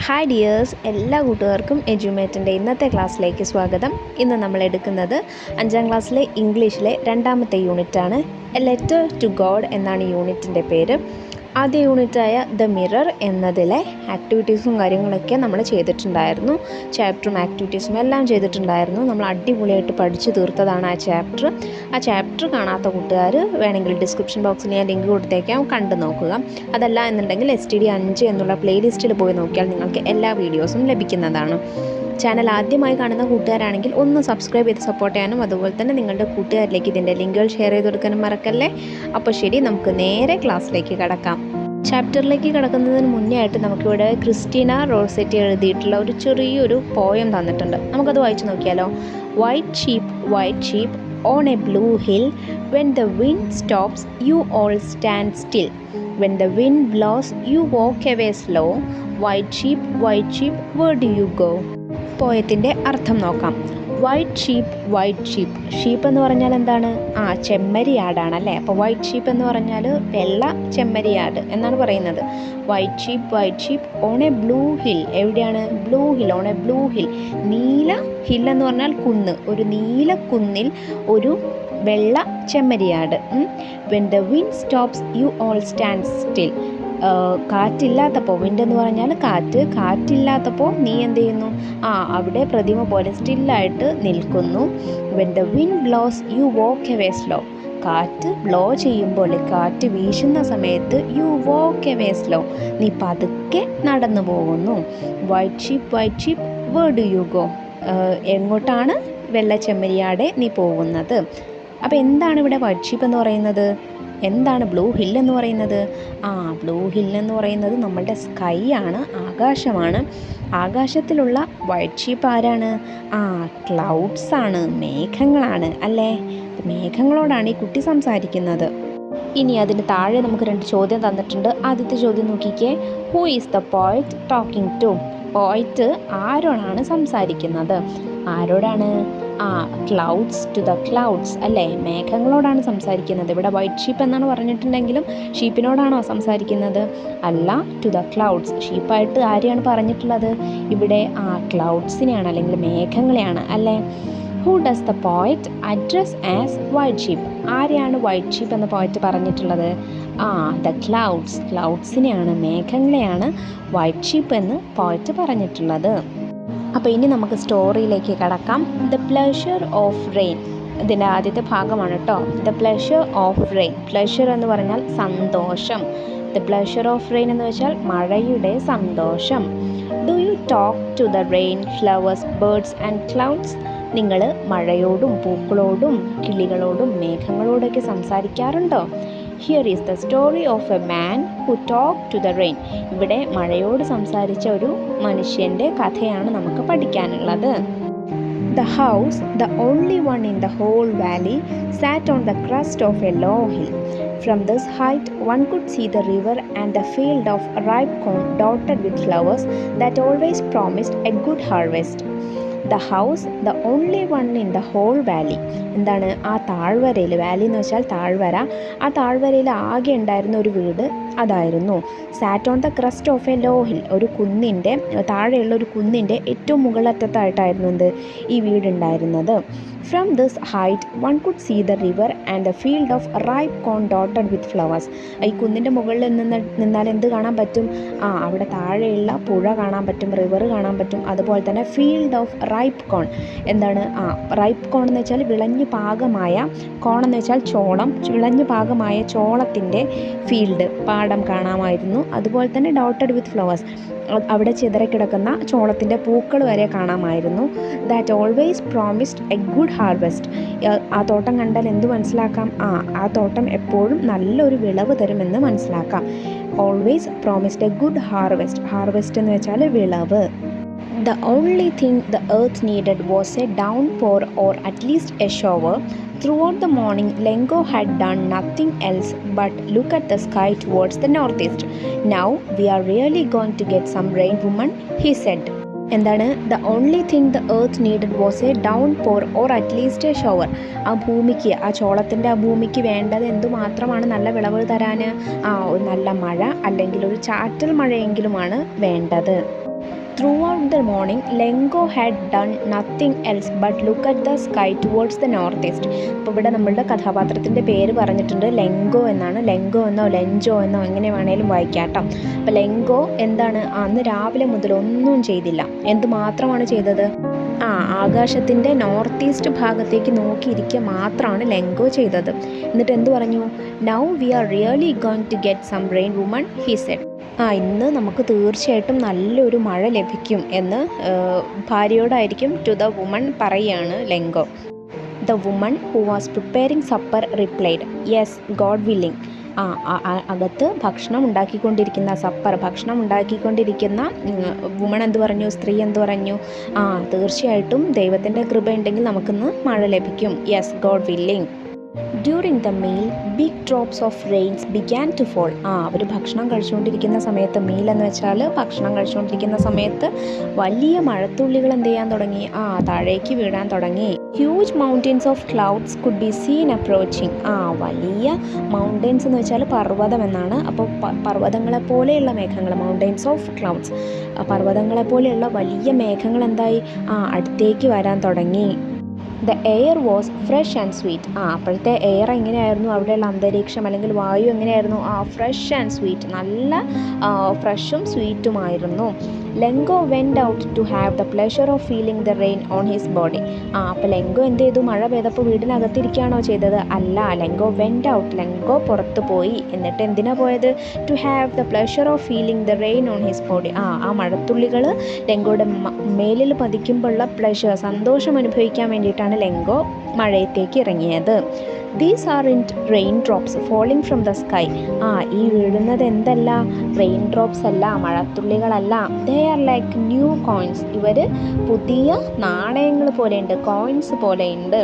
Hi dears, എല്ലാ കൂട്ടുകാർക്കും എഡ്യൂമേറ്റിൻ്റെ ഇന്നത്തെ ക്ലാസ്സിലേക്ക് സ്വാഗതം. ഇന്ന് നമ്മൾ എടുക്കുന്നത് 5ാം ക്ലാസ്സിലെ ഇംഗ്ലീഷിലെ രണ്ടാമത്തെ യൂണിറ്റാണ്. എ ലെറ്റർ ടു ഗോഡ് എന്നാണ് യൂണിറ്റിൻ്റെ പേര്. ആദ്യ യൂണിറ്റായ ദ മിറർ എന്നതിലെ ആക്ടിവിറ്റീസും കാര്യങ്ങളൊക്കെ നമ്മൾ ചെയ്തിട്ടുണ്ടായിരുന്നു. ചാപ്റ്ററും ആക്ടിവിറ്റീസും എല്ലാം ചെയ്തിട്ടുണ്ടായിരുന്നു. നമ്മൾ അടിപൊളിയായിട്ട് പഠിച്ചു തീർത്തതാണ് ആ ചാപ്റ്റർ. ആ ചാപ്റ്റർ കാണാത്ത കൂട്ടുകാർ വേണമെങ്കിൽ ഡിസ്ക്രിപ്ഷൻ ബോക്സിൽ ഞാൻ ലിങ്ക് കൊടുത്തേക്കാം, കണ്ടു നോക്കുക. അതല്ല എന്നുണ്ടെങ്കിൽ STD 5 എന്നുള്ള പ്ലേലിസ്റ്റിൽ പോയി നോക്കിയാൽ നിങ്ങൾക്ക് എല്ലാ വീഡിയോസും ലഭിക്കുന്നതാണ്. ചാനൽ ആദ്യമായി കാണുന്ന കൂട്ടുകാരാണെങ്കിൽ ഒന്ന് സബ്സ്ക്രൈബ് ചെയ്ത് സപ്പോർട്ട് ചെയ്യാനും അതുപോലെ തന്നെ നിങ്ങളുടെ കൂട്ടുകാരിലേക്ക് ഇതിൻ്റെ ലിങ്കുകൾ ഷെയർ ചെയ്ത് കൊടുക്കാനും മറക്കല്ലേ. അപ്പോൾ ശരി, നമുക്ക് നേരെ ക്ലാസ്സിലേക്ക് കടക്കാം. ചാപ്റ്ററിലേക്ക് കടക്കുന്നതിന് മുന്നേ ആയിട്ട് നമുക്കിവിടെ ക്രിസ്റ്റീന റോസെറ്റി എഴുതിയിട്ടുള്ള ഒരു ചെറിയൊരു പോയം തന്നിട്ടുണ്ട്. നമുക്കത് വായിച്ചു നോക്കിയാലോ. White sheep on a blue hill, when the wind stops you all stand still, when the wind blows you walk away slow, white sheep where do you go. പോയത്തിൻ്റെ അർത്ഥം നോക്കാം. വൈറ്റ് ഷീപ്പ് ഷീപ്പ് എന്ന് പറഞ്ഞാൽ എന്താണ്? ചെമ്മരിയാടാണ് അല്ലേ. അപ്പോൾ white sheep എന്ന് പറഞ്ഞാൽ വെള്ള ചെമ്മരിയാട് എന്നാണ് പറയുന്നത്. White sheep on a blue hill. എവിടെയാണ്? Blue hill, on a blue hill. നീല ഹിൽ എന്ന് പറഞ്ഞാൽ കുന്ന്, ഒരു നീല കുന്നിൽ ഒരു വെള്ള ചെമ്മരിയാട്. When the wind stops you all stand still. കാറ്റില്ലാത്തപ്പോൾ, വിൻഡ് എന്ന് പറഞ്ഞാൽ കാറ്റില്ലാത്തപ്പോൾ നീ എന്ത് ചെയ്യുന്നു? അവിടെ പ്രതിമ പോലെ സ്റ്റില്ലായിട്ട് നിൽക്കുന്നു. When the wind blows you walk away slow. കാറ്റ് ബ്ലോ ചെയ്യുമ്പോൾ, കാറ്റ് വീശുന്ന സമയത്ത് യു വാക്ക് എവേ സ്ലോ, നീ പതുക്കെ നടന്നു പോകുന്നു. White sheep where do you go. എങ്ങോട്ടാണ് വെള്ള ചെമ്മരിയാടെ നീ പോകുന്നത്? അപ്പോൾ എന്താണ് ഇവിടെ വൈറ്റ് ഷീപ്പ് എന്ന് പറയുന്നത്? എന്താണ് ബ്ലൂ ഹിൽ എന്ന് പറയുന്നത്? ബ്ലൂ ഹിൽ എന്ന് പറയുന്നത് നമ്മളുടെ സ്കൈ ആണ്, ആകാശമാണ്. ആകാശത്തിലുള്ള വൈറ്റ് ഷീപ്പ് ആരാണ്? ക്ലൗഡ്സ് ആണ്, മേഘങ്ങളാണ് അല്ലേ. മേഘങ്ങളോടാണ് ഈ കുട്ടി സംസാരിക്കുന്നത്. ഇനി അതിന് താഴെ നമുക്ക് 2 ചോദ്യം തന്നിട്ടുണ്ട്. ആദ്യത്തെ ചോദ്യം നോക്കിക്കേ. Who is the poet talking to? Poet ആരോടാണ് സംസാരിക്കുന്നത്? ആരോടാണ്? ക്ലൗഡ്സ് ടു ദ ക്ലൗഡ്സ് അല്ലേ, മേഘങ്ങളോടാണ് സംസാരിക്കുന്നത്. ഇവിടെ വൈറ്റ് ഷീപ്പ് എന്നാണ് പറഞ്ഞിട്ടുണ്ടെങ്കിലും ഷീപ്പിനോടാണോ സംസാരിക്കുന്നത്? അല്ല, ടു ദ ക്ലൗഡ്സ്. ഷീപ്പായിട്ട് ആരെയാണ് പറഞ്ഞിട്ടുള്ളത്? ഇവിടെ ക്ലൗഡ്സിനെയാണ് അല്ലെങ്കിൽ മേഘങ്ങളെയാണ് അല്ലേ. Who does the poet address as white sheep? ആരെയാണ് വൈറ്റ് ഷീപ്പ് എന്ന് പോയറ്റ് പറഞ്ഞിട്ടുള്ളത്? ദ ക്ലൗഡ്സിനെയാണ്, മേഘങ്ങളെയാണ് വൈറ്റ് ഷീപ്പ് എന്ന് പോയറ്റ് പറഞ്ഞിട്ടുള്ളത്. അപ്പോൾ ഇനി നമുക്ക് സ്റ്റോറിയിലേക്ക് കടക്കാം. ദ പ്ലഷർ ഓഫ് റെയിൻ, ഇതിൻ്റെ ആദ്യത്തെ ഭാഗമാണ് കേട്ടോ. The pleasure of rain. Pleasure എന്ന് പറഞ്ഞാൽ സന്തോഷം. ദ പ്ലഷർ ഓഫ് റെയിൻ എന്ന് വെച്ചാൽ മഴയുടെ സന്തോഷം. Do you talk to the rain, flowers, birds and clouds? നിങ്ങൾ മഴയോടും പൂക്കളോടും കിളികളോടും മേഘങ്ങളോടൊക്കെ സംസാരിക്കാറുണ്ടോ? Here is the story of a man who talk to the rain. ഇവിടെ മഴയോട് സംസാരിച്ച ഒരു മനുഷ്യൻ്റെ കഥയാണ് നമുക്ക് പഠിക്കാനുള്ളത്. The house, the only one in the whole valley, sat on the crest of a low hill. From this height, one could see the river and the field of ripe corn dotted with flowers that always promised a good harvest. The house, the only one in the whole valley. എന്താണ്? താഴ്വരയിൽ, Valley എന്ന് വെച്ചാൽ താഴ്വര, താഴ്വരയിൽ ആകെ ഉണ്ടായിരുന്ന ഒരു വീട് അതായിരുന്നു. Sat on the crest of a low hill. ഒരു കുന്നിൻ്റെ താഴെയുള്ള ഒരു കുന്നിൻ്റെ ഏറ്റവും മുകളറ്റത്തായിട്ടായിരുന്നു ഈ വീടുണ്ടായിരുന്നത്. From this height one could see the river and the field of ripe corn dotted with flowers. ഈ കുന്നിൻ്റെ മുകളിൽ നിന്നാൽ എന്ത് കാണാൻ പറ്റും? അവിടെ താഴെയുള്ള പുഴ കാണാൻ പറ്റും, റിവർ കാണാൻ പറ്റും. അതുപോലെ തന്നെ ഫീൽഡ് ഓഫ് റൈപ്പ് കോൺ. എന്താണ്? റൈപ്പ് കോൺ എന്ന് വെച്ചാൽ വിളഞ്ഞു പാകമായ, കോൺ എന്ന് വെച്ചാൽ ചോളം, വിളഞ്ഞു പാകമായ ചോളത്തിൻ്റെ ഫീൽഡ്, പാടം കാണാമായിരുന്നു. അതുപോലെ തന്നെ ഡോട്ടഡ് വിത്ത് ഫ്ലവേഴ്സ്, അവിടെ ചിതറിക്കിടക്കുന്ന ചോളത്തിൻ്റെ പൂക്കൾ വരെ കാണാമായിരുന്നു. That always promised A good harvest. ആ തോട്ടം കണ്ടാൽ എന്ത് മനസ്സിലാക്കാം? ആ തോട്ടം എപ്പോഴും നല്ലൊരു വിളവ് തരുമെന്ന് മനസ്സിലാക്കാം. Always promised A good harvest. Harvest എന്ന് വെച്ചാൽ വിളവ്. The only thing the earth needed was a downpour or at least a shower. Throughout the morning, Lengo had done nothing else but look at the sky towards the northeast. Now we are really going to get some rain, woman, he said. എന്താണ്? The only thing the earth needed was a downpour or at least a shower. ഭൂമിക്ക്, ചോളത്തിൻ്റെ ഭൂമിക്ക് വേണ്ടത് എന്തുമാത്രമാണ് നല്ല വിളവ് തരാൻ? ഒരു നല്ല മഴ അല്ലെങ്കിൽ ഒരു ചാറ്റൽ മഴയെങ്കിലുമാണ് വേണ്ടത്. Throughout the morning, Lengo had done nothing else but look at the sky towards the northeast. അപ്പോൾ ഇവിടെ നമ്മളുടെ കഥാപാത്രത്തിൻ്റെ പേര് പറഞ്ഞിട്ടുണ്ട്, ലെങ്കോ എന്നാണ്. ലെങ്കോ എന്നോ ലെഞ്ചോ എന്നോ എങ്ങനെ വേണേലും വായിക്കാം കേട്ടോ. അപ്പോൾ ലെങ്കോ എന്താണ്, അന്ന് രാവിലെ മുതൽ ഒന്നും ചെയ്തില്ല. എന്ത് മാത്രമാണ് ചെയ്തത്? ആകാശത്തിൻ്റെ നോർത്ത് ഈസ്റ്റ് ഭാഗത്തേക്ക് നോക്കിയിരിക്കുക മാത്രമാണ് ലെങ്കോ ചെയ്തത്. എന്നിട്ട് എന്ത് പറഞ്ഞു? Now we are really going to get some rain woman, he said. ഇന്ന് നമുക്ക് തീർച്ചയായിട്ടും നല്ലൊരു മഴ ലഭിക്കും എന്ന് ഭാര്യയോടായിരിക്കും ടു ദ വുമൺ പറയുകയാണ് Lencho. The woman who was preparing supper replied, yes God willing. അകത്ത് ഭക്ഷണം ഉണ്ടാക്കിക്കൊണ്ടിരിക്കുന്ന വുമൺ എന്ത് പറഞ്ഞു? സ്ത്രീ എന്ത് പറഞ്ഞു? തീർച്ചയായിട്ടും ദൈവത്തിൻ്റെ കൃപ ഉണ്ടെങ്കിൽ നമുക്കിന്ന് മഴ ലഭിക്കും. Yes God willing. During the meal big drops of rains began to fall. അവർ ഭക്ഷണം കഴിച്ചുകൊണ്ടിരിക്കുന്ന സമയത്ത്, മീൽ എന്ന് വെച്ചാൽ ഭക്ഷണം കഴിച്ചുകൊണ്ടിരിക്കുന്ന സമയത്ത് വലിയ മഴത്തുള്ളികൾ എന്ത് ചെയ്യാൻ തുടങ്ങി? താഴേക്ക് വീഴാൻ തുടങ്ങി. Huge mountains of clouds could be seen approaching. വലിയ മൗണ്ടെയിൻസ് എന്ന് വെച്ചാൽ പർവ്വതം എന്നാണ്. അപ്പോൾ പർവ്വതങ്ങളെ പോലെയുള്ള മേഘങ്ങൾ, മൗണ്ടെയിൻസ് ഓഫ് ക്ലൗഡ്സ്, പർവ്വതങ്ങളെ പോലെയുള്ള വലിയ മേഘങ്ങൾ എന്തായി? അടുത്തേക്ക് വരാൻ തുടങ്ങി. The air was fresh and sweet. അപ്പോഴത്തെ എയർ എങ്ങനെയായിരുന്നു? അവിടെയുള്ള അന്തരീക്ഷം അല്ലെങ്കിൽ വായു എങ്ങനെയായിരുന്നു? ഫ്രഷ് ആൻഡ് സ്വീറ്റ്, നല്ല ഫ്രഷും സ്വീറ്റുമായിരുന്നു. Lencho went out to have the pleasure of feeling the rain on his body. അപ്പോൾ ലെങ്കോ എന്ത് ചെയ്തു? മഴ പെയ്തപ്പോൾ വീടിനകത്തിരിക്കുകയാണോ ചെയ്തത്? അല്ല, ലെങ്കോ വെൻറ്റ് ഔട്ട്, ലെങ്കോ പുറത്ത് പോയി. എന്നിട്ട് എന്തിനാ പോയത്? To have the pleasure of feeling the rain on his body. ആ മഴത്തുള്ളികൾ ലെങ്കോയുടെ മേലിൽ പതിക്കുമ്പോഴുള്ള പ്ലഷർ, സന്തോഷം അനുഭവിക്കാൻ വേണ്ടിയിട്ടാണ് ലെങ്കോ മഴയത്തേക്ക് ഇറങ്ങിയത്. These are in rain drops falling from the sky. ഈ വീഴുന്നത് എന്തല്ല? റെയിൻ ഡ്രോപ്സ് അല്ല, മഴത്തുള്ളികളല്ല. They are like new coins. ഇവർ പുതിയ നാണയങ്ങൾ പോലെയുണ്ട്, കോയിൻസ് പോലെയുണ്ട്.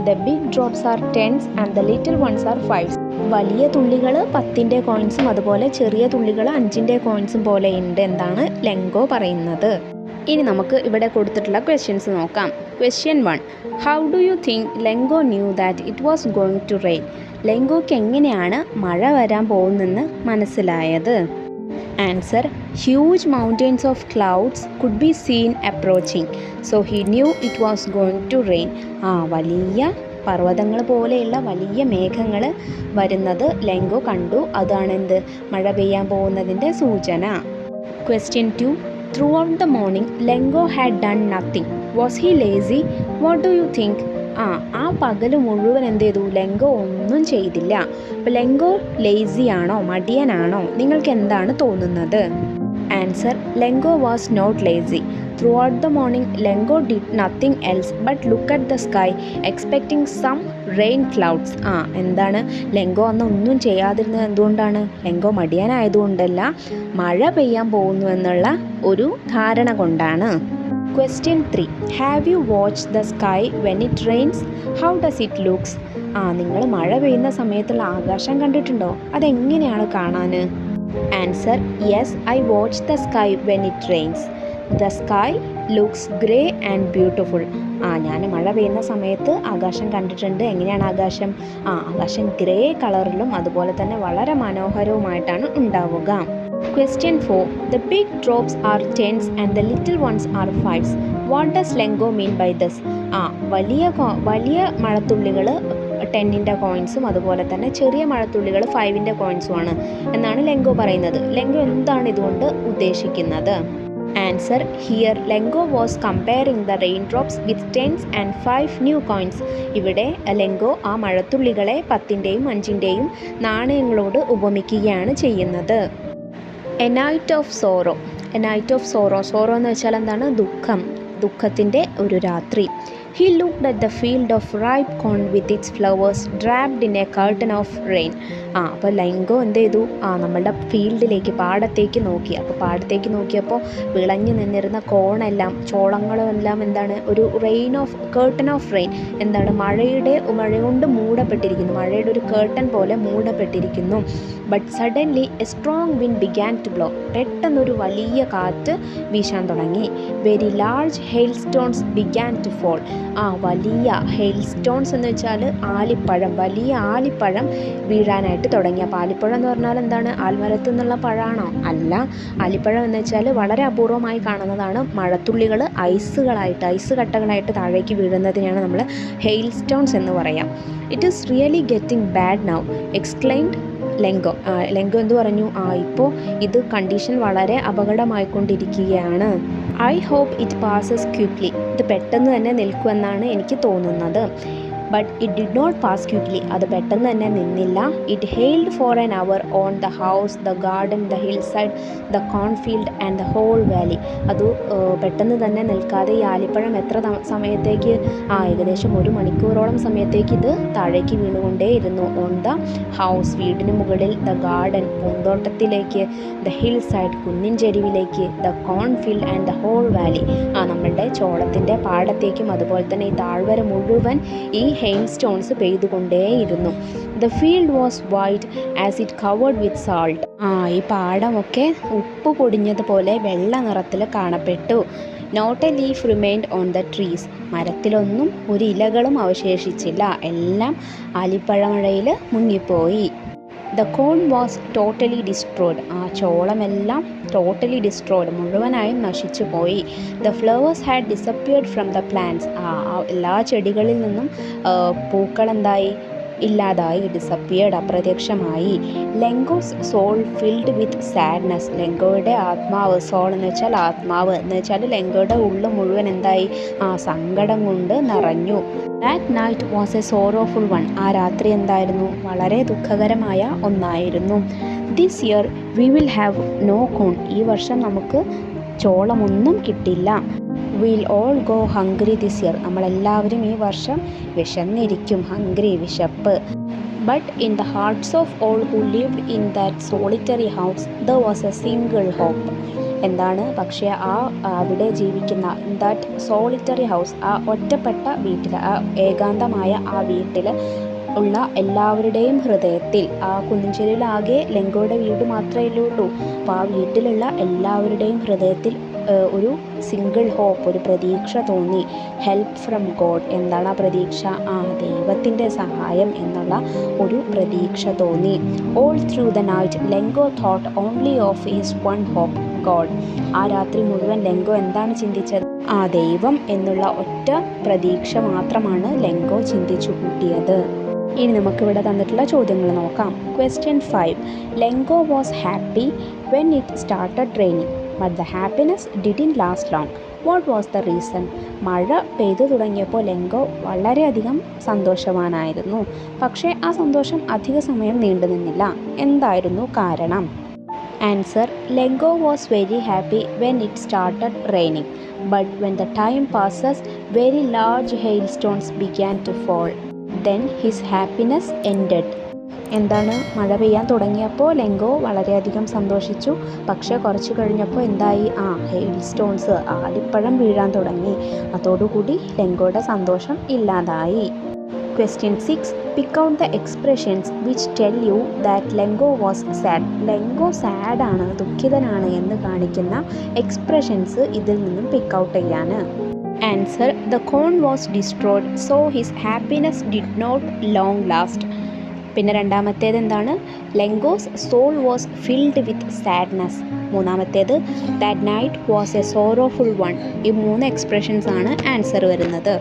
The big drops are tens and the little ones are fives. വലിയ തുള്ളികൾ 10ൻ്റെ കോയിൻസും അതുപോലെ ചെറിയ തുള്ളികൾ 5ൻ്റെ കോയിൻസും പോലെയുണ്ട് എന്താണ് ലെങ്കോ പറയുന്നത്. ഇനി നമുക്ക് ഇവിടെ കൊടുത്തിട്ടുള്ള ക്വസ്റ്റ്യൻസ് നോക്കാം. Question 1. How do you think Lencho knew that it was going to rain? ലെങ്കോയ്ക്ക് എങ്ങനെയാണ് മഴ വരാൻ പോകുന്നെന്ന് മനസ്സിലായത്? Answer: huge mountains of clouds could be seen approaching, so he knew it was going to rain. വലിയ പർവ്വതങ്ങൾ പോലെയുള്ള വലിയ മേഘങ്ങൾ വരുന്നത് ലെങ്കോ കണ്ടു. അതാണ് എന്ത്? മഴ പെയ്യാൻ പോകുന്നതിൻ്റെ സൂചന. Question 2. Throughout the morning, Lengo had done nothing. Was he lazy? What do you think? പകൽ മുഴുവൻ എന്ത് ചെയ്തു? ലെങ്കോ ഒന്നും ചെയ്തില്ല. അപ്പോൾ ലെങ്കോ ലേസി ആണോ, മടിയനാണോ? നിങ്ങൾക്ക് എന്താണ് തോന്നുന്നത്? Answer: Lencho was not lazy. Throughout the morning, Lengo did nothing else but look at the sky, expecting some rain clouds. എന്താണ്? ലെങ്കോ അന്ന് ഒന്നും ചെയ്യാതിരുന്നത് എന്തുകൊണ്ടാണ്? ലെങ്കോ മടിയാനായതുകൊണ്ടല്ല, മഴ പെയ്യാൻ പോകുന്നു എന്നുള്ള ഒരു ധാരണ കൊണ്ടാണ്. Question 3. Have you watched the sky when it rains? How does it looks? നിങ്ങൾ മഴ പെയ്യുന്ന സമയത്തുള്ള ആകാശം കണ്ടിട്ടുണ്ടോ? അതെങ്ങനെയാണ് കാണാൻ? Answer: yes, I watch the sky when it rains. The sky looks grey and beautiful. ഞാൻ മഴ പെയ്യുന്ന സമയത്ത് ആകാശം കണ്ടിട്ടുണ്ട്. എങ്ങനെയാണ് ആകാശം? ആകാശം ഗ്രേ കളറിലും അതുപോലെ തന്നെ വളരെ മനോഹരവുമായിട്ടാണ് ഉണ്ടാവുക. Question 4. The big drops are tens and the little ones are fives. What does Lengo mean by this? വലിയ മഴത്തുള്ളികൾ 10ൻ്റെ കോയിൻസും അതുപോലെ തന്നെ ചെറിയ മഴത്തുള്ളികൾ 5ൻ്റെ കോയിൻസുമാണ് എന്നാണ് ലെങ്കോ പറയുന്നത്. ലെങ്കോ എന്താണ് ഇതുകൊണ്ട് ഉദ്ദേശിക്കുന്നത്? Answer: here Lencho was comparing the rain drops with 10s and 5 new coins. ഇവിടെ ലെങ്കോ ആ മഴത്തുള്ളികളെ 10ൻ്റെയും 5ൻ്റെയും നാണയങ്ങളോട് ഉപമിക്കുകയാണ് ചെയ്യുന്നത്. A night of sorrow. A night of sorrow. Sorrow എന്ന് വെച്ചാൽ എന്താണ്? ദുഃഖത്തിൻ്റെ ഒരു രാത്രി. He looked at the field of ripe corn with its flowers draped in a curtain of rain. അപ്പോൾ ലെങ്കോ എന്ത് ചെയ്തു? നമ്മളുടെ ഫീൽഡിലേക്ക്, പാടത്തേക്ക് നോക്കി. അപ്പോൾ പാടത്തേക്ക് നോക്കിയപ്പോൾ വിളഞ്ഞു നിന്നിരുന്ന കോണെല്ലാം, ചോളങ്ങളും എല്ലാം എന്താണ്? ഒരു കേർട്ടൻ ഓഫ് റെയിൻ. എന്താണ്? മഴ കൊണ്ട് മൂടപ്പെട്ടിരിക്കുന്നു. മഴയുടെ ഒരു കേർട്ടൻ പോലെ മൂടപ്പെട്ടിരിക്കുന്നു. But suddenly a strong wind began to blow. പെട്ടെന്നൊരു വലിയ കാറ്റ് വീശാൻ തുടങ്ങി. Very large hail stones began to fall. വലിയ ഹെയിൽ സ്റ്റോൺസ് എന്ന് വെച്ചാൽ ആലിപ്പഴം, വലിയ ആലിപ്പഴം വീഴാനായിട്ട് വീണിട്ട് തുടങ്ങിയപ്പോൾ, ആലിപ്പഴം എന്ന് പറഞ്ഞാൽ എന്താണ്, ആൽമരത്തു നിന്നുള്ള പഴമാണോ? അല്ല. ആലിപ്പഴം എന്ന് വെച്ചാൽ വളരെ അപൂർവമായി കാണുന്നതാണ്. മഴത്തുള്ളികൾ ഐസ് കട്ടകളായിട്ട് താഴേക്ക് വീഴുന്നതിനെയാണ് നമ്മൾ ഹെയിൽ സ്റ്റോൺസ് എന്ന് പറയാം. It is really getting bad now exclaimed Lencho. Lencho എന്ത് പറഞ്ഞു? ഇപ്പോൾ ഇത് കണ്ടീഷൻ വളരെ അപകടമായിക്കൊണ്ടിരിക്കുകയാണ്. I hope it passes quickly. ഇത് പെട്ടെന്ന് തന്നെ നിൽക്കുമെന്നാണ് എനിക്ക് തോന്നുന്നത്. But it did not pass quickly. അത് പെട്ടെന്ന് തന്നെ നിന്നില്ല. It hailed for an hour on the house, the garden, the hill side, the cornfield and the whole valley. അത് പെട്ടെന്ന് തന്നെ നിൽക്കാതെ ഈ ആലിപ്പഴം എത്ര സമയത്തേക്ക്, ഏകദേശം 1 മണിക്കൂറോളം സമയത്തേക്ക് ഇത് താഴേക്ക് വീണുകൊണ്ടേയിരുന്നു. ഓൺ ദ ഹൗസ്, വീടിന് മുകളിൽ, ദ ഗാർഡൻ, പൂന്തോട്ടത്തിലേക്ക്, ദ ഹിൽ സൈഡ്, കുന്നിൻ ചെരുവിലേക്ക്, the cornfield and the whole valley, നമ്മളുടെ ചോളത്തിൻ്റെ പാടത്തേക്കും അതുപോലെ തന്നെ ഈ താഴ്വര മുഴുവൻ ഈ ഹെയിൽ സ്റ്റോൺസ് പെയ്തുകൊണ്ടേയിരുന്നു. The field was white as it covered with salt. ഈ പാടമൊക്കെ ഉപ്പ് പൊടിഞ്ഞതുപോലെ വെള്ള നിറത്തിൽ കാണപ്പെട്ടു. Not a leaf remained on the trees. മരത്തിലൊന്നും ഒരു ഇലകളും അവശേഷിച്ചില്ല. എല്ലാം ആലിപ്പഴമഴയിൽ മുങ്ങിപ്പോയി. The corn was totally destroyed. ചോളമെല്ലാം ടോട്ടലി ഡിസ്ട്രോയ്ഡ്, മുഴുവനായും നശിച്ചു പോയി. The flowers had disappeared from the plants. എല്ലാ ചെടികളിൽ നിന്നും പൂക്കളെന്തായി? ഇല്ലാതായി, ഡിസപ്പിയർഡ്, അപ്രത്യക്ഷമായി. ലെങ്കോസ് സോൾ ഫിൽഡ് വിത്ത് സാഡ്നെസ്. ലെങ്കോയുടെ ആത്മാവ്, സോൾ എന്ന് വെച്ചാൽ ആത്മാവ് എന്ന് വെച്ചാൽ ലെങ്കോയുടെ ഉള്ളു മുഴുവൻ എന്തായി? സങ്കടം കൊണ്ട് നിറഞ്ഞു. That night was a sorrowful one. ആ രാത്രി എന്തായിരുന്നു? വളരെ ദുഃഖകരമായ ഒന്നായിരുന്നു. This year we will have no corn. ഈ വർഷം നമുക്ക് ചോളമൊന്നും കിട്ടില്ല. Will all go hungry this year. നമ്മളെല്ലാവരും ഈ വർഷം വിശന്നിരിക്കും. ഹംഗ്രി, വിശപ്പ്. But in the hearts of all who lived in that solitary house there was a single hope. എന്താണ്? പക്ഷേ അവിടെ ജീവിക്കുന്ന ദാറ്റ് സോളിറ്ററി ഹൗസ്, ഒറ്റപ്പെട്ട വീട്ടിൽ, ഏകാന്തമായ വീട്ടിൽ ഉള്ള എല്ലാവരുടെയും ഹൃദയത്തിൽ, കുന്നിൻചെരുവിലാകെ ലെങ്കോയുടെ വീട് മാത്രമേ ഉള്ളൂ. അപ്പോൾ വീട്ടിലുള്ള എല്ലാവരുടെയും ഹൃദയത്തിൽ ഒരു സിംഗിൾ ഹോപ്പ്, ഒരു പ്രതീക്ഷ തോന്നി. Help from God. എന്താണ് ആ പ്രതീക്ഷ? ദൈവത്തിൻ്റെ സഹായം എന്നുള്ള ഒരു പ്രതീക്ഷ തോന്നി. All through the night Lencho thought only of his one hope, God. ആ രാത്രി മുഴുവൻ ലെങ്കോ എന്താണ് ചിന്തിച്ചത്? ദൈവം എന്നുള്ള ഒറ്റ പ്രതീക്ഷ മാത്രമാണ് ലെങ്കോ ചിന്തിച്ചു കൂട്ടിയത്. ഇനി നമുക്കിവിടെ തന്നിട്ടുള്ള ചോദ്യങ്ങൾ നോക്കാം. Question 5. Lencho was happy when it started raining, but the happiness didn't last long. What was the reason? മഴ പെയ്തു തുടങ്ങിയപ്പോൾ ലെങ്കോ വളരെയധികം സന്തോഷവാനായിരുന്നു. പക്ഷേ ആ സന്തോഷം അധിക സമയം നീണ്ടു നിന്നില്ല. എന്തായിരുന്നു കാരണം? Answer: Lencho was very happy when it started raining, but when the time passes, very large hailstones began to fall. Then his happiness ended. എന്താണ്? മഴ പെയ്യാൻ തുടങ്ങിയപ്പോൾ ലെങ്കോ വളരെയധികം സന്തോഷിച്ചു. പക്ഷേ കുറച്ച് കഴിഞ്ഞപ്പോൾ എന്തായി? ഹെയിൽ സ്റ്റോൺസ്, ആലിപ്പഴം വീഴാൻ തുടങ്ങി. അതോടുകൂടി ലെങ്കോയുടെ സന്തോഷം ഇല്ലാതായി. Question 6. Pick out the expressions which tell you that Lengo was sad. ലെങ്കോ സാഡാണ്, ദുഃഖിതനാണ് എന്ന് കാണിക്കുന്ന എക്സ്പ്രഷൻസ് ഇതിൽ നിന്നും പിക്ക് ഔട്ട് ചെയ്യാണ്. Answer: the corn was destroyed, so his happiness did not long last. പിന്നെ രണ്ടാമത്തേത് എന്താണ്? Lencho's soul was filled with sadness. മൂന്നാമത്തേത് that night was a sorrowful one. ഈ 3 എക്സ്പ്രഷൻസ് ആണ് ആൻസർ വരുന്നത്.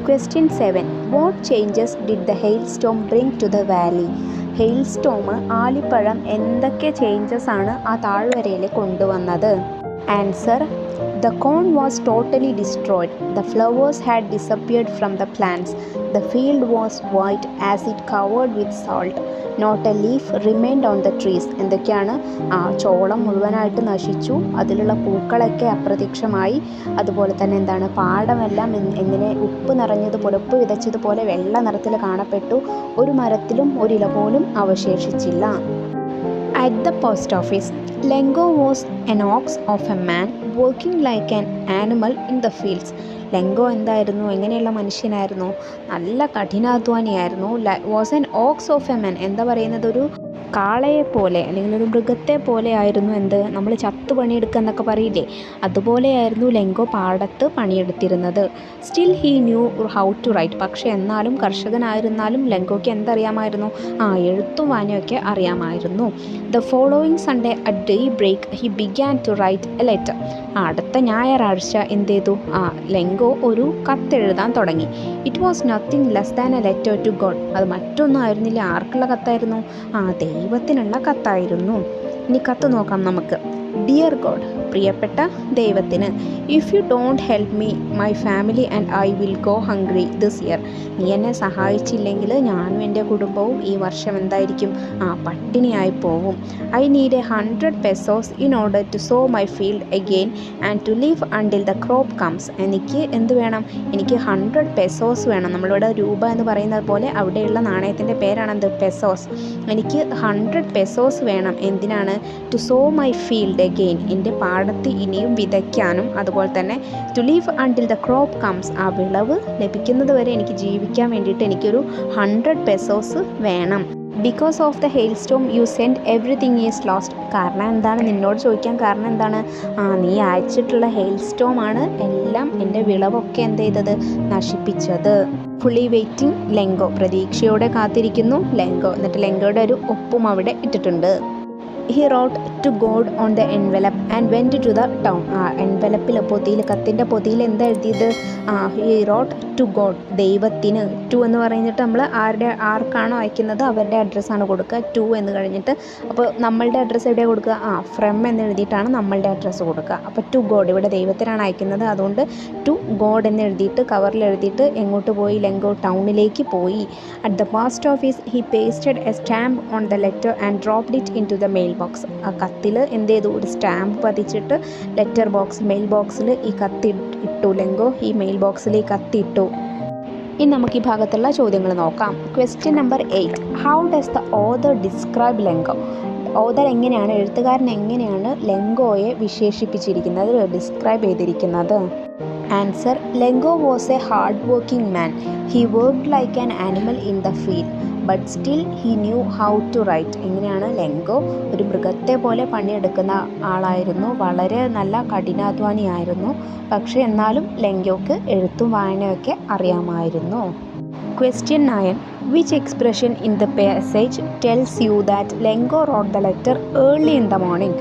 Question 7. What changes did the hailstorm bring to the valley? ഹെയിൽസ്റ്റോം, ആലിപ്പഴം എന്തൊക്കെ changes ആണ് ആ താഴ്വരയിൽ കൊണ്ടുവന്നത്? Answer: the corn was totally destroyed. The flowers had disappeared from the plants. The field was white as it covered with salt. Not a leaf remained on the trees. എന്തൊക്കെയാണ്? ചോളം മുഴുവനായിട്ട് നശിച്ചു. അതിലുള്ള പൂക്കളൊക്കെ അപ്രത്യക്ഷമായി. അതുപോലെ തന്നെ എന്താണ്? പാടമെല്ലാം എങ്ങനെ ഉപ്പ് നിറഞ്ഞതുപോലെ, ഉപ്പ് വിതച്ചതുപോലെ വെള്ള നിറത്തിൽ കാണപ്പെട്ടു. ഒരു മരത്തിലും ഒരില പോലും അവശേഷിച്ചില്ല. At the post office, Lengo was an ox of a man working like an animal in the fields. ലെങ്കോ എന്തായിരുന്നു? എങ്ങനെയുള്ള മനുഷ്യനായിരുന്നു? നല്ല കഠിനാധ്വാനിയായിരുന്നു. Was an ox of a man. എന്താ പറയുന്നത്? ഒരു കാളയെ പോലെ അല്ലെങ്കിൽ ഒരു മൃഗത്തെ പോലെ ആയിരുന്നു എന്ത്, നമ്മൾ ചത്തു പണിയെടുക്കുക എന്നൊക്കെ പറയില്ലേ, അതുപോലെയായിരുന്നു ലെങ്കോ പാടത്ത് പണിയെടുത്തിരുന്നത്. Still he knew how to write. പക്ഷേ എന്നാലും കർഷകനായിരുന്നാലും ലെങ്കോയ്ക്ക് എന്തറിയാമായിരുന്നു? എഴുത്തും വായനയൊക്കെ അറിയാമായിരുന്നു. The following Sunday at day break he began to write a letter. അടുത്ത ഞായറാഴ്ച എന്ത് ചെയ്തു? ലെങ്കോ ഒരു കത്തെഴുതാൻ തുടങ്ങി. It was nothing less than a letter to God. അത് മറ്റൊന്നും ആയിരുന്നില്ല. ആർക്കുള്ള കത്തായിരുന്നു? ദൈവത്തിനുള്ള കത്തായിരുന്നു. ഇനി കത്ത് നോക്കാം നമുക്ക്. ഡിയർ ഗോഡ്, പ്രിയപ്പെട്ട ദൈവത്തിന്, if you don't help me my family and I will go hungry this year. നീ എന്നെ സഹായിച്ചില്ലെങ്കിൽ ഞാനും എൻ്റെ കുടുംബവും ഈ വർഷം എന്തായിരിക്കും? പട്ടിണിയായി പോവും. I need 100 pesos in order to sow my field again and to live until the crop comes. എനിക്ക് എന്ത് വേണം? എനിക്ക് 100 pesos വേണം. നമ്മളിവിടെ രൂപ എന്ന് പറയുന്നത് പോലെ അവിടെയുള്ള നാണയത്തിൻ്റെ പേരാണെന്ത്? പെസോസ്. എനിക്ക് 100 pesos വേണം. എന്തിനാണ്? To sow my field again, എൻ്റെ പാടത്ത് ഇനിയും വിതയ്ക്കാനും, അതുപോലെ തന്നെ to live until the crop comes, ആ വിളവ് ലഭിക്കുന്നത് വരെ എനിക്ക് ജീവിക്കാൻ വേണ്ടിയിട്ട് എനിക്കൊരു 100 pesos വേണം. Because of the hail storm you send everything is lost. കാരണം എന്താണ്? നിന്നോട് ചോദിക്കാൻ കാരണം എന്താണ്? നീ അയച്ചിട്ടുള്ള ഹെയിൽ സ്റ്റോമാണ് എല്ലാം എൻ്റെ വിളവൊക്കെ എന്ത് ചെയ്തത്? നശിപ്പിച്ചത്. ഫുള്ളി വെയിറ്റിംഗ് ലെങ്കോ, പ്രതീക്ഷയോടെ കാത്തിരിക്കുന്നു ലെങ്കോ. എന്നിട്ട് ലെങ്കോയുടെ ഒരു ഒപ്പും അവിടെ ഇട്ടിട്ടുണ്ട്. He wrote to God on the envelope and went to the town. എൻവലപ്പിൽ പൊതിയിൽ, കത്തിൻ്റെ പൊതിയിൽ എന്താ എഴുതിയത്? ഹി റോട്ട് ടു ഗോഡ്, ദൈവത്തിന്. ടു എന്ന് പറഞ്ഞിട്ട് നമ്മൾ ആർക്കാണോ അയക്കുന്നത് അവരുടെ അഡ്രസ്സാണ് കൊടുക്കുക. ടു എന്ന് കഴിഞ്ഞിട്ട് അപ്പോൾ നമ്മളുടെ അഡ്രസ്സ് എവിടെയാണ് കൊടുക്കുക? ഫ്രം എന്ന് എഴുതിയിട്ടാണ് നമ്മളുടെ അഡ്രസ്സ് കൊടുക്കുക. അപ്പോൾ ടു ഗോഡ്, ഇവിടെ ദൈവത്തിനാണ് അയക്കുന്നത്, അതുകൊണ്ട് ടു ഗോഡ് എന്ന് എഴുതിയിട്ട് കവറിൽ എഴുതിയിട്ട് എങ്ങോട്ട് പോയി? ലെങ്കോ ടൗണിലേക്ക് പോയി. At the post office he pasted a stamp on the letter and dropped it into the mail box. ആ കത്തിൽ എന്ത് ചെയ്തു? ഒരു സ്റ്റാമ്പ് പതിച്ചിട്ട് ലെറ്റർ ബോക്സ്, മെയിൽ ബോക്സിൽ ഈ കത്തി ഇട്ടു. ലെങ്കോ ഈ മെയിൽ ബോക്സിൽ ഈ കത്തിയിട്ടു. ഇനി നമുക്ക് ഈ ഭാഗത്തുള്ള ചോദ്യങ്ങൾ നോക്കാം. Question number 8. How does the author describe Lencho? Author എങ്ങനെയാണ്, എഴുത്തുകാരൻ എങ്ങനെയാണ് ലെങ്കോയെ വിശേഷിപ്പിച്ചിരിക്കുന്നത്, ഡിസ്ക്രൈബ് ചെയ്തിരിക്കുന്നത്? Answer: Lencho was a hard working man. He worked like an animal in the field but still he knew how to write. എങ്ങനെയാണ്? Lencho ഒരു മൃഗത്തെ പോലെ പണിയെടുക്കുന്ന ആളായിരുന്നു, വളരെ നല്ല കഠിനാധ്വാനിയായിരുന്നു. പക്ഷേ എന്നാലും ലെങ്കോക്ക് എഴുത്തും വായനയൊക്കെ അറിയാമായിരുന്നു. Question 9. Which expression in the passage tells you that Lengo wrote the letter early in the morning?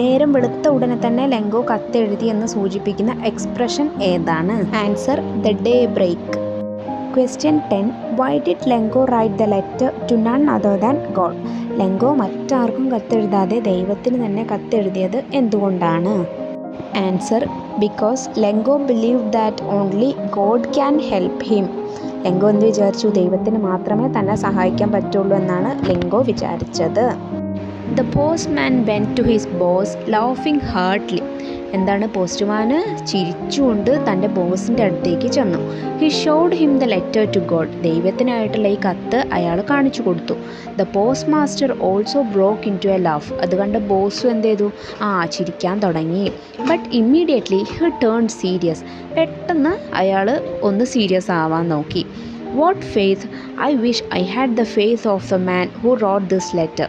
നേരം വെളുത്ത ഉടനെ തന്നെ ലെങ്കോ കത്തെഴുതി എന്ന് സൂചിപ്പിക്കുന്ന എക്സ്പ്രഷൻ ഏതാണ്? Answer: the daybreak. Question 10. Why did Lengo write the letter to none other than God? Lencho മറ്റാർക്കും കത്തെഴുതാതെ ദൈവത്തിന് തന്നെ കത്തെഴുതിയത് എന്തുകൊണ്ടാണ്? Answer: because Lencho believe that only God can help him. Lencho എന്ത് വിചാരിച്ചു? ദൈവത്തിന് മാത്രമേ തന്നെ സഹായിക്കാൻ പറ്റുള്ളൂ എന്നാണ് ലെങ്കോ വിചാരിച്ചത്. The postman went to his boss laughing heartily. എന്താണ്? പോസ്റ്റ്മാന് ചിരിച്ചുകൊണ്ട് തൻ്റെ ബോസിൻ്റെ അടുത്തേക്ക് ചെന്നു. He showed him the letter to God. ദൈവത്തിനായിട്ടുള്ള ഈ കത്ത് അയാൾ കാണിച്ചു കൊടുത്തു. The post master also broke in to a laugh. അത് കണ്ട് ബോസും എന്ത് ചെയ്തു? ചിരിക്കാൻ തുടങ്ങി. But immediately he turn serious. പെട്ടെന്ന് അയാൾ ഒന്ന് സീരിയസ് ആവാൻ നോക്കി. What faith? I wish I had the faith of the man who wrote this letter.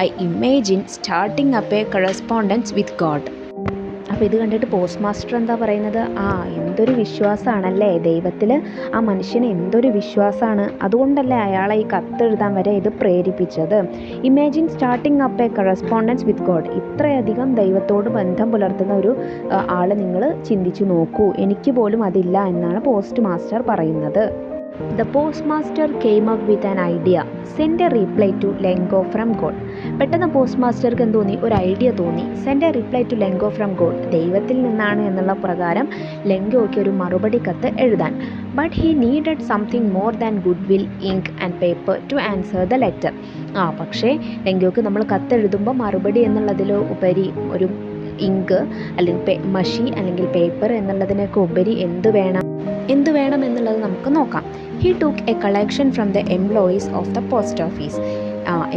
I imagine starting up a correspondence with God. അപ്പോൾ ഇത് കണ്ടിട്ട് പോസ്റ്റ് മാസ്റ്റർ എന്താ പറയുന്നത്? എന്തൊരു വിശ്വാസമാണല്ലേ ദൈവത്തിൽ, ആ മനുഷ്യന് എന്തൊരു വിശ്വാസമാണ്, അതുകൊണ്ടല്ലേ അയാളെ ഈ കത്തെഴുതാൻ വരെ ഇത് പ്രേരിപ്പിച്ചത്. Imagine starting up A correspondence with God. ഇത്രയധികം ദൈവത്തോട് ബന്ധം പുലർത്തുന്ന ഒരു ആൾ നിങ്ങൾ ചിന്തിച്ചു നോക്കൂ, എനിക്ക് പോലും അതില്ല എന്നാണ് പോസ്റ്റ് മാസ്റ്റർ പറയുന്നത്. The postmaster came up with an idea. Send a reply to Lengo from God. പെട്ടെന്ന് പോസ്റ്റ് മാസ്റ്റർക്ക് എന്ത് തോന്നി? ഒരു ഐഡിയ തോന്നി. Send a reply to Lencho from God. ദൈവത്തിൽ നിന്നാണ് എന്നുള്ള പ്രകാരം ലെങ്കോയ്ക്ക് ഒരു മറുപടി കത്ത് എഴുതാൻ. But he needed something more than good will, ink and paper to answer the letter. പക്ഷേ ലെങ്കോയ്ക്ക് നമ്മൾ കത്തെഴുതുമ്പോൾ മറുപടി എന്നുള്ളതിൽ ഉപരി ഒരു ഇങ്ക് അല്ലെങ്കിൽ മഷി അല്ലെങ്കിൽ പേപ്പർ എന്നുള്ളതിനൊക്കെ ഉപരി എന്ത് വേണം എന്നുള്ളത് നമുക്ക് നോക്കാം. He took A collection from the employees of the post office.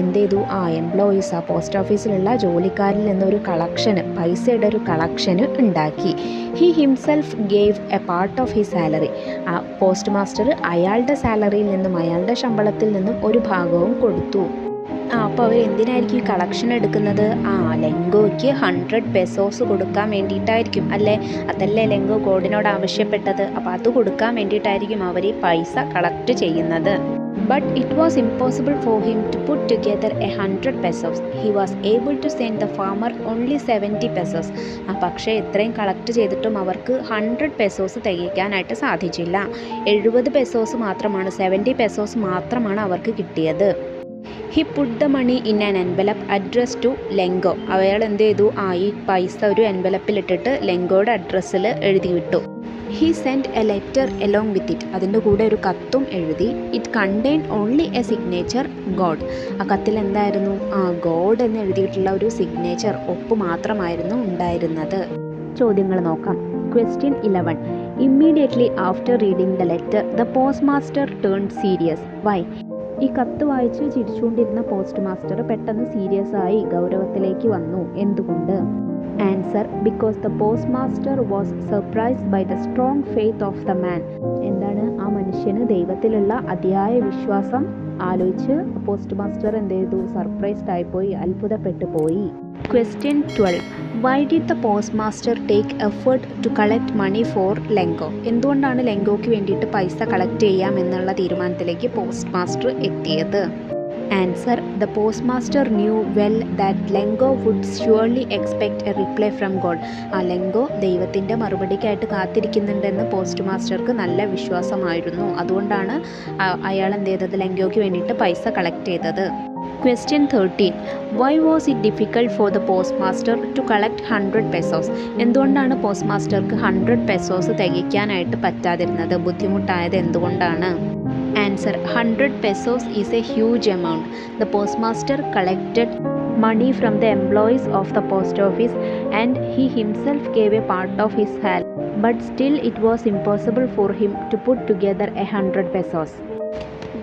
എന്ത് ചെയ്തു? എംപ്ലോയീസ്, ആ പോസ്റ്റ് ഓഫീസിലുള്ള ജോലിക്കാരിൽ നിന്നൊരു കളക്ഷന്, പൈസയുടെ ഒരു കളക്ഷന് ഉണ്ടാക്കി. He himself gave A part of his salary. Post master അയാളുടെ സാലറിയിൽ നിന്നും, അയാളുടെ ശമ്പളത്തിൽ നിന്നും ഒരു ഭാഗവും കൊടുത്തു. അപ്പോൾ അവർ എന്തിനായിരിക്കും ഈ കളക്ഷൻ എടുക്കുന്നത്? ലെങ്കോയ്ക്ക് 100 പെസോസ് കൊടുക്കാൻ വേണ്ടിയിട്ടായിരിക്കും അല്ലേ? അതല്ലേ ലെങ്കോ ഗോഡിനോട് ആവശ്യപ്പെട്ടത്. അപ്പോൾ അത് കൊടുക്കാൻ വേണ്ടിയിട്ടായിരിക്കും അവർ ഈ പൈസ കളക്ട് ചെയ്യുന്നത്. But it was impossible for him to put together 100 pesos. He was able to send the farmer only 70 pesos. പക്ഷേ ഇത്രയും കളക്ട് ചെയ്തിട്ടും അവർക്ക് 100 പെസോസ് തികയ്ക്കാനായിട്ട് സാധിച്ചില്ല. 70 പെസോസ് മാത്രമാണ്, 70 പെസോസ് മാത്രമാണ് അവർക്ക് കിട്ടിയത്. He put the money in an envelope address to Lencho. അയാൾ എന്ത് ചെയ്തു? ഈ പൈസ ഒരു എൻവലപ്പിലിട്ടിട്ട് ലെങ്കോയുടെ അഡ്രസ്സിൽ എഴുതി വിട്ടു. He send A letter along with it. അതിൻ്റെ കൂടെ ഒരു കത്തും എഴുതി. It contain only A signature God. ആ കത്തിൽ എന്തായിരുന്നു? ഗോഡ് എന്ന് എഴുതിയിട്ടുള്ള ഒരു സിഗ്നേച്ചർ ഒപ്പ് മാത്രമായിരുന്നു ഉണ്ടായിരുന്നത്. ചോദ്യങ്ങൾ നോക്കാം. Question 11. Immediately after reading the letter the post master turned serious. Why? ഈ കത്ത് വായിച്ച് ചിരിച്ചുകൊണ്ടിരുന്ന പോസ്റ്റ് മാസ്റ്റർ പെട്ടെന്ന് സീരിയസ് ആയി ഗൗരവത്തിലേക്ക് വന്നു. എന്തുകൊണ്ട്? Answer: because the post master was surprised by the strong faith of the man. എന്താണ്? ആ മനുഷ്യന് ദൈവത്തിലുള്ള അതിയായ വിശ്വാസം ആലോചിച്ച് പോസ്റ്റ് മാസ്റ്റർ എന്ത് ചെയ്തു? സർപ്രൈസ്ഡ് ആയിപ്പോയി, അത്ഭുതപ്പെട്ടു പോയി. Question 12. Why did the post master take effort to collect money for Lencho? എന്തുകൊണ്ടാണ് ലെങ്കോയ്ക്ക് വേണ്ടിയിട്ട് പൈസ കളക്ട് ചെയ്യാം എന്നുള്ള തീരുമാനത്തിലേക്ക് പോസ്റ്റ് മാസ്റ്റർ എത്തിയത്? Answer: the post master knew well that Lencho would surely expect a reply from God. Lencho ദൈവത്തിൻ്റെ മറുപടിക്കായിട്ട് കാത്തിരിക്കുന്നുണ്ടെന്ന് പോസ്റ്റ് മാസ്റ്റർക്ക് നല്ല വിശ്വാസമായിരുന്നു. അതുകൊണ്ടാണ് അയാൾ എന്ത് ചെയ്തത്? ലെങ്കോയ്ക്ക് വേണ്ടിയിട്ട് പൈസ കളക്ട് ചെയ്തത്. Question 13. Why was it difficult for the post master to collect 100 pesos? എന്തുകൊണ്ടാണ് പോസ്റ്റ് മാസ്റ്റർക്ക് 100 പെസോസ് തികയ്ക്കാനായിട്ട് പറ്റാതിരുന്നത്? ബുദ്ധിമുട്ടായത് എന്തുകൊണ്ടാണ്? Answer: 100 pesos is a huge amount. The postmaster collected money from the employees of the post office and he himself gave a part of his salary. But still it was impossible for him to put together 100 pesos.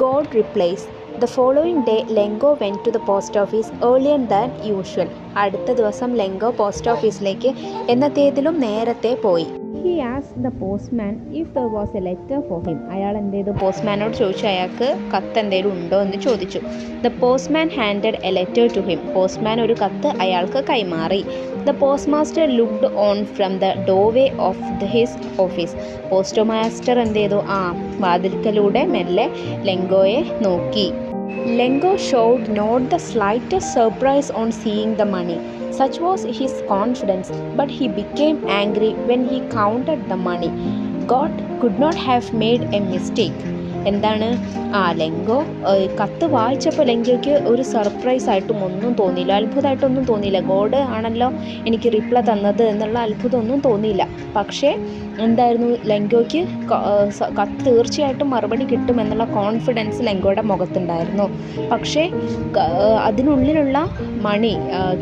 God replies: The following day, Lengo went to the post office earlier than usual. അടുത്ത ദിവസം ലെങ്കോ post ഓഫീസിലേക്ക് എന്നത്തേതിലും നേരത്തെ പോയി. He asked the postman if there was a letter for him. അയാൾ എന്ത് ചെയ്തു? പോസ്റ്റ്മാനോട് ചോദിച്ചു അയാൾക്ക് കത്ത് എന്തെങ്കിലും ഉണ്ടോ എന്ന് ചോദിച്ചു. The postman handed a letter to him. Postman ഒരു കത്ത് അയാൾക്ക് കൈമാറി. The postmaster looked on from the doorway of his office. Post master എന്ത് ചെയ്തു? വാതിൽക്കലൂടെ മെല്ലെ ലെങ്കോയെ നോക്കി. Lengo showed not the slightest surprise on seeing the money. Such was his confidence, but he became angry when he counted the money. God could not have made a mistake. എന്താണ്? ലെങ്കോ കത്ത് വായിച്ചപ്പോൾ ലെങ്കോയ്ക്ക് ഒരു surprise ആയിട്ടും ഒന്നും തോന്നിയില്ല, അത്ഭുതമായിട്ടൊന്നും തോന്നിയില്ല. God ആണല്ലോ എനിക്ക് റിപ്ലൈ തന്നത് എന്നുള്ള അത്ഭുതമൊന്നും തോന്നിയില്ല. പക്ഷേ എന്തായിരുന്നു? ലെങ്കോയ്ക്ക് കത്ത് തീർച്ചയായിട്ടും മറുപടി കിട്ടുമെന്നുള്ള കോൺഫിഡൻസ് ലെങ്കോയുടെ മുഖത്തുണ്ടായിരുന്നു. പക്ഷേ അതിനുള്ളിലുള്ള മണി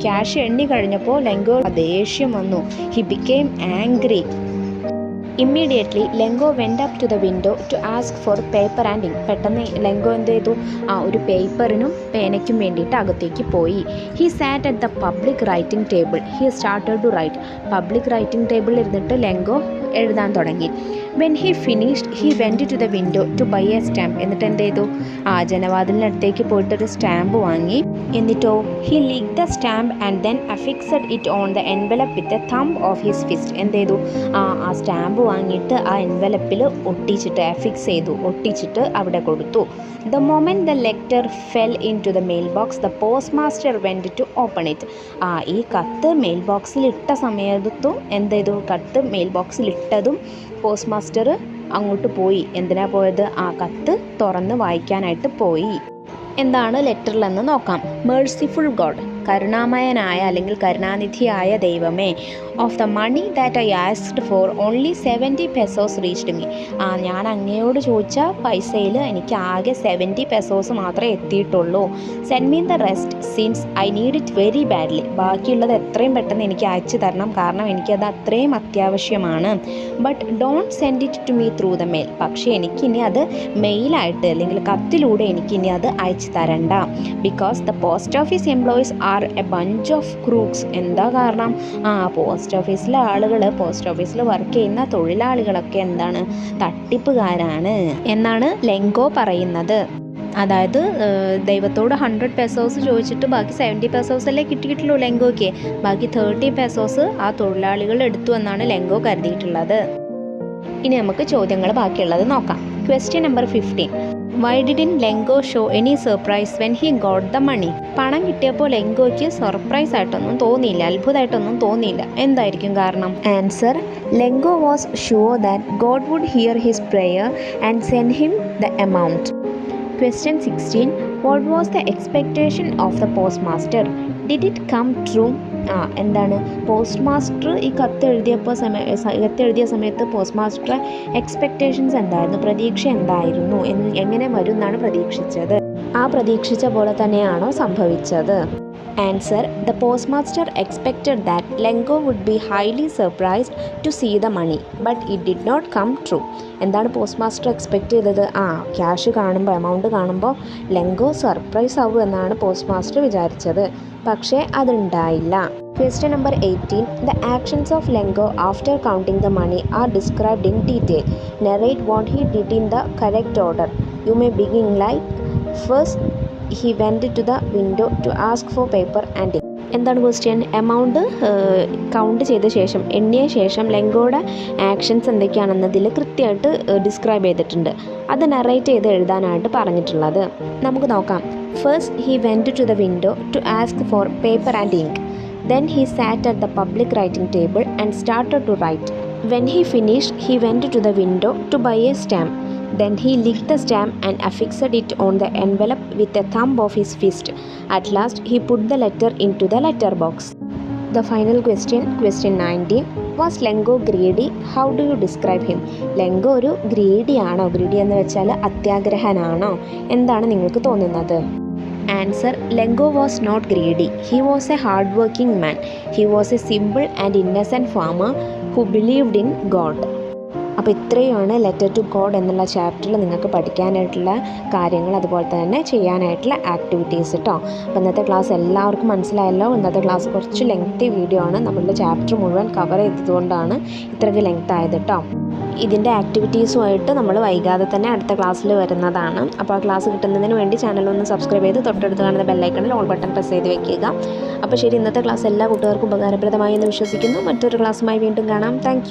ക്യാഷ് എണ്ണി കഴിഞ്ഞപ്പോൾ ലെങ്കോ ദേഷ്യം വന്നു. He became angry. Immediately Lencho went up to the window to ask for paper and ink. പെട്ടെന്ന് ലെങ്കോ എന്ത് ചെയ്തു? ഒരു പേപ്പറിനും പേനയ്ക്കും വേണ്ടിയിട്ട് അകത്തേക്ക് പോയി. He sat at the public writing table. He started to write. Public writing ടേബിളിൽ ഇരുന്നിട്ട് ലെങ്കോ എഴുതാൻ തുടങ്ങി. When he finished he went to the window to buy a stamp. എന്നിട്ട് എന്ത് ചെയ്തു? ജനവാതിലിനടുത്തേക്ക് പോയിട്ടൊരു സ്റ്റാമ്പ് വാങ്ങി. എന്നിട്ടോ he lick the stamp and then affixed it on the envelope with a thumb of his fist. എന്ത് ചെയ്തു? ആ സ്റ്റാമ്പ് വാങ്ങിയിട്ട് ആ എൻവലപ്പിൽ ഒട്ടിച്ചിട്ട് അഫിക്സ് ചെയ്തു, ഒട്ടിച്ചിട്ട് അവിടെ കൊടുത്തു. The moment the letter fell into the mail box the post master went to open it. ഈ കത്ത് മെയിൽ ബോക്സിൽ ഇട്ട സമയത്തും എന്ത് ചെയ്തു? കത്ത് മെയിൽ ബോക്സിൽ ഇട്ടതും പോസ്റ്റ് മാസ്റ്റർ അങ്ങോട്ട് പോയി. എന്തിനാ പോയത്? ആ കത്ത് തുറന്ന് വായിക്കാനായിട്ട് പോയി. എന്താണ് ലെറ്ററിലെന്ന് നോക്കാം. മേഴ്സിഫുൾ ഗോഡ്, കരുണാമയനായ അല്ലെങ്കിൽ കരുണാനിധിയായ ദൈവമേ, of the money that I asked for only 70 pesos reached me. ഞാൻ അങ്ങയോട് ചോദിച്ച പൈസയിൽ എനിക്ക് ആകെ 70 പെസോസ് മാത്രമേ എത്തിയിട്ടുള്ളൂ. Send me the rest since I need it very badly. ബാക്കിയുള്ളത് എത്രയും പെട്ടെന്ന് എനിക്ക് അയച്ചു തരണം, കാരണം എനിക്കത് അത്രയും അത്യാവശ്യമാണ്. But don't send it to me through the mail. പക്ഷേ എനിക്കിനി അത് മെയിലായിട്ട് അല്ലെങ്കിൽ കത്തിലൂടെ എനിക്കിനി അത് അയച്ചു തരണ്ട. Because the post office employees R a bunch of crooks. എന്താ കാരണം? പോസ്റ്റ് ഓഫീസിലെ ആളുകൾ, പോസ്റ്റ് ഓഫീസിൽ വർക്ക് ചെയ്യുന്ന തൊഴിലാളികളൊക്കെ എന്താണ്? തട്ടിപ്പുകാരാണ് എന്നാണ് ലെങ്കോ പറയുന്നത്. അതായത് ദൈവത്തോട് 100 പെസോസ് ചോദിച്ചിട്ട് ബാക്കി 70 പെസോസ് അല്ലേ കിട്ടിയിട്ടുള്ളൂ ലെങ്കോയ്ക്ക്. ബാക്കി 30 പെസോസ് ആ തൊഴിലാളികൾ എടുത്തു എന്നാണ് ലെങ്കോ കരുതിയിട്ടുള്ളത്. ഇനി നമുക്ക് ചോദ്യങ്ങൾ ബാക്കിയുള്ളത് നോക്കാം. Question number 15. Why didn't Lencho show any surprise when he got the money? പണം കിട്ടിയപ്പോൾ ലെങ്കോയ്ക്ക് സർപ്രൈസ് ആയിട്ടൊന്നും തോന്നിയില്ല, അത്ഭുതമായിട്ടൊന്നും തോന്നിയില്ല. എന്തായിരിക്കും കാരണം? Answer: Lencho was sure that God would hear his prayer and send him the amount. Question 16. What was the expectation of the postmaster? Did it come true? എന്താണ് post master ഈ കത്തെഴുതിയ സമയത്ത് പോസ്റ്റ് മാസ്റ്റർ എക്സ്പെക്റ്റേഷൻസ് എന്തായിരുന്നു, പ്രതീക്ഷ എന്തായിരുന്നു, എങ്ങനെ വരും എന്നാണ് പ്രതീക്ഷിച്ചത്? ആ പ്രതീക്ഷിച്ച പോലെ തന്നെയാണോ സംഭവിച്ചത്? Answer: The postmaster expected that Lengo would be highly surprised to see the money, but it did not come true. എന്താണ് പോസ്റ്റ് മാസ്റ്റർ എക്സ്പെക്റ്റ് ചെയ്തത്? ക്യാഷ് കാണുമ്പോൾ, എമൗണ്ട് കാണുമ്പോൾ ലെങ്കോ സർപ്രൈസ് ആവും എന്നാണ് പോസ്റ്റ് മാസ്റ്റർ വിചാരിച്ചത്. പക്ഷേ അതുണ്ടായില്ല. Question number 18. The actions of Lengo after counting the money are described in detail. Narrate what he did in the correct order. You may begin like: First, he went to the window to ask for paper and ink. എന്താണ് question? Amount count ചെയ്ത ശേഷം, എണ്ണിയ ശേഷം ലെങ്കോയുടെ actions എന്തൊക്കെയാണെന്നതിൽ കൃത്യമായിട്ട് describe ചെയ്തിട്ടുണ്ട്. അത് narrate ചെയ്ത് എഴുതാനായിട്ട് പറഞ്ഞിട്ടുള്ളത്. നമുക്ക് നോക്കാം. First, he went to the window to ask for paper and ink. Then he sat at the public writing table and started to write. When he finished, he went to the window to buy a stamp. Then he licked the stamp and affixed it on the envelope with a thumb of his fist. At last, he put the letter into the letter box. The final question, question 19. Was Lengo greedy? How do you describe him? ലെങ്കോ ഒരു greedy ആണോ? Greedy എന്ന് വെച്ചാൽ അത്യാഗ്രഹനാണോ? എന്താണ് നിങ്ങൾക്ക് തോന്നുന്നത്? Answer: Lengo was not greedy. He was a hard-working man. He was a simple and innocent farmer who believed in God. അപ്പോൾ ഇത്രയുമാണ് letter to God എന്നുള്ള ചാപ്റ്ററിൽ നിങ്ങൾക്ക് പഠിക്കാനായിട്ടുള്ള കാര്യങ്ങൾ, അതുപോലെ തന്നെ ചെയ്യാനായിട്ടുള്ള ആക്ടിവിറ്റീസ് കേട്ടോ. അപ്പോൾ ഇന്നത്തെ ക്ലാസ് എല്ലാവർക്കും മനസ്സിലായല്ലോ. ഇന്നത്തെ ക്ലാസ് കുറച്ച് ലെങ്തി വീഡിയോ ആണ്. നമ്മളുടെ ചാപ്റ്റർ മുഴുവൻ കവർ ചെയ്തതുകൊണ്ടാണ് ഇത്രയ്ക്ക് ലെങ്ത് ആയത് കേട്ടോ. ഇതിൻ്റെ ആക്ടിവിറ്റീസുമായിട്ട് നമ്മൾ വൈകാതെ തന്നെ അടുത്ത ക്ലാസ്സിൽ വരുന്നതാണ്. അപ്പോൾ ആ ക്ലാസ് കിട്ടുന്നതിന് വേണ്ടി ചാനലൊന്ന് സബ്സ്ക്രൈബ് ചെയ്ത് തൊട്ടടുത്ത് കാണുന്ന ബെല്ലൈക്കണിൽ ഓൾ ബട്ടൺ പ്രസ് ചെയ്ത് വെക്കുക. അപ്പോൾ ശരി, ഇന്നത്തെ ക്ലാസ് എല്ലാ കൂട്ടുകാർക്കും ഉപകാരപ്രദമായി എന്ന് വിശ്വസിക്കുന്നു. മറ്റൊരു ക്ലാസ്സുമായി വീണ്ടും കാണാം. താങ്ക്